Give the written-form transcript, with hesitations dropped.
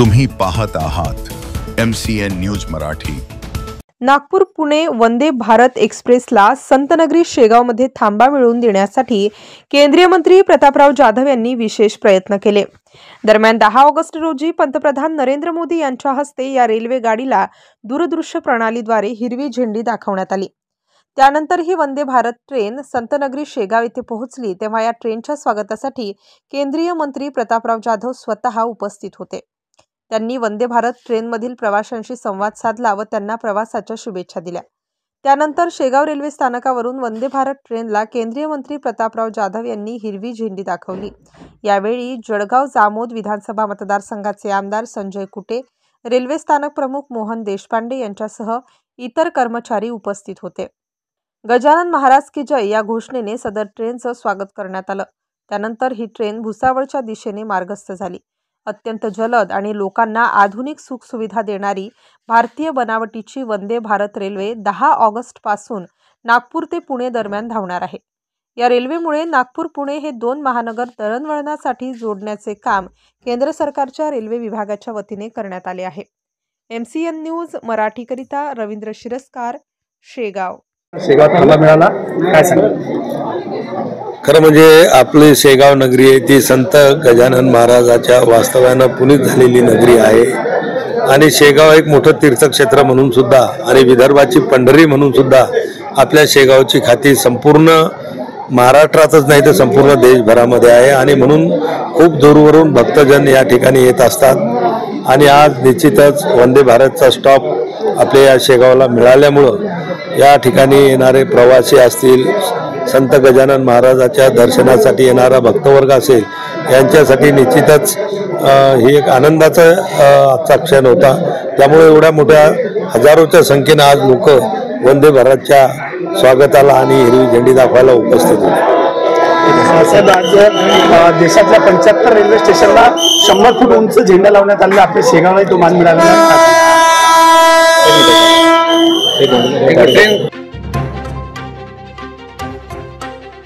तुम्ही पाहत आहात MCN न्यूज मराठी। नागपूर पुणे वंदे भारत एक्सप्रेसला संतनगरी शेगावमध्ये थांबा मिळवून देण्यासाठी केंद्रीय मंत्री प्रतापराव जाधव यांनी विशेष प्रयत्न केले। दरम्यान 10 ऑगस्ट रोजी पंतप्रधान नरेंद्र मोदी यांच्या हस्ते या रेल्वे गाडीला दूरदृश्य प्रणालीद्वारे हिरवी झेंडी दाखवण्यात आली। त्यानंतर ही वंदे भारत ट्रेन संतनगरी शेगाव येथे पोहोचली तेव्हा या ट्रेनच्या स्वागतासाठी केंद्रीय मंत्री प्रतापराव जाधव स्वतः उपस्थित होते। त्यांनी वंदे भारत ट्रेनमधील प्रवाशांशी संवाद साधला व त्यांना प्रवासाच्या शुभेच्छा दिल्या। त्यानंतर शेगाव रेल्वे स्थानकावरून वंदे भारत ट्रेनला केंद्रीय मंत्री प्रतापराव जाधव यांनी हिरवी झेंडी दाखवली। यावेळी जळगाव जामोद विधानसभा मतदारसंघाचे आमदार संजय कुटे, रेल्वे स्थानक प्रमुख मोहन देशपांडे यांच्यासह इतर कर्मचारी उपस्थित होते। गजानन महाराज की जय या घोषणेने सदर ट्रेनचं स्वागत करण्यात आलं। त्यानंतर ही ट्रेन भुसावळच्या दिशेने मार्गस्थ झाली। अत्यंत जलद आणि लोकांना आधुनिक सुखसुविधा देणारी भारतीय बनावटीची वंदे भारत रेल्वे 10 ऑगस्ट पासून नागपूर ते पुणे दरम्यान धावणार आहे। या रेल्वेमुळे नागपूर पुणे हे 2 महानगर दळणवळणासाठी जोडण्याचे काम केंद्र सरकारच्या रेल्वे विभागाच्या वतीने करण्यात आले आहे। MCN न्यूज मराठीकरिता रवींद्र शिरस्कार, शेगाव। शेगाव थांबा मिळाला, काय सांगा? खरं म्हणजे आपली शेगाव नगरी आहे ती संत गजानन महाराजाच्या वास्तव्यानं पुनीत झालेली नगरी आहे आणि शेगाव एक मोठं तीर्थक्षेत्र म्हणून सुद्धा आणि विदर्भाची पंढरी म्हणून सुद्धा आपल्या शेगावची ख्याती संपूर्ण महाराष्ट्रातच नाही तर संपूर्ण देशभरामध्ये आहे आणि म्हणून खूप दूरवरून भक्तजन या ठिकाणी येत असतात आणि आज निश्चितच वंदे भारतचा स्टॉप आपल्या या शेगावला मिळाल्यामुळं या ठिकाणी येणारे प्रवासी असतील, संत गजानन महाराजाच्या दर्शनासाठी येणारा भक्तवर्ग असेल, यांच्यासाठी निश्चितच ही एक आनंदाचा आजचा क्षण होता। त्यामुळे एवढ्या मोठ्या हजारोच्या संख्येने आज लोक वंदे भारतच्या स्वागताला आणि हिरवी झेंडी दाखवायला उपस्थित होते। आज देशातल्या 75 रेल्वे स्टेशनला 100 फूट उंच झेंडा लावण्यात आलेला, आपल्या शेगावला तो मान मिळालेला।